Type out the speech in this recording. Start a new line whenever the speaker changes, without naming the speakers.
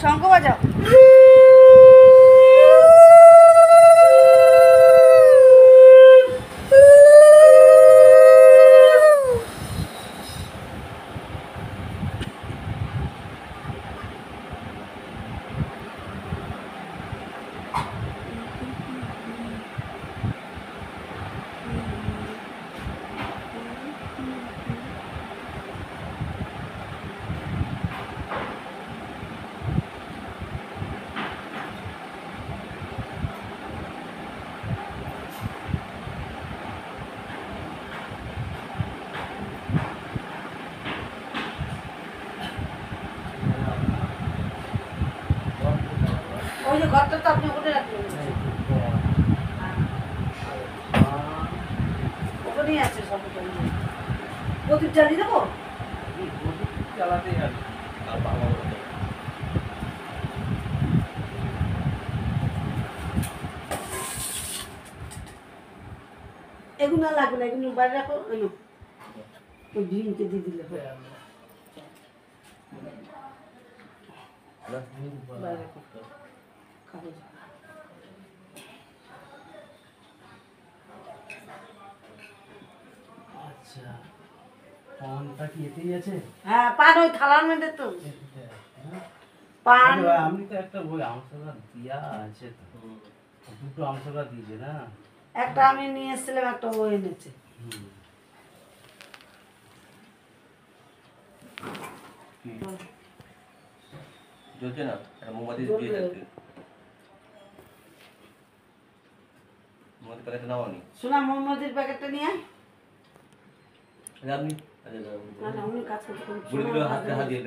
শঙ্খ বাজাও। ওই যে ঘরটা তো আপনি ওখানে রাখবেন, ওখানেই আছে সব। প্রদীপ জ্বালিয়ে দেবো। এগুলো আর লাগবে না, এগুলো বাইরে রাখো। এগুলো ওই ভীমকে দিয়ে দিলে হবে। বাইরে রাখো কাগজ।
আচ্ছা, পানটা কি এতেই আছে?
হ্যাঁ, পান ওই থালার মধ্যে তো। পান
আমি তো একটা বই আমসলা দিয়া আছে তো, দুটো আমসলা দিয়েছে না।
একটা আমি নিয়ে এসেছিলাম, একটা ও এনেছে।
জ্বলছে না, একটা মোমবাতি দিয়ে যাচ্ছে। মোমবাতি প্যাকেটটা নাও নি।
শোনা, মোমবাতির প্যাকেটটা নিয়ে আয়।
আপনি
না না, উনি কাজ করতে
বুড়িগুলো হাতে হাত দিয়ে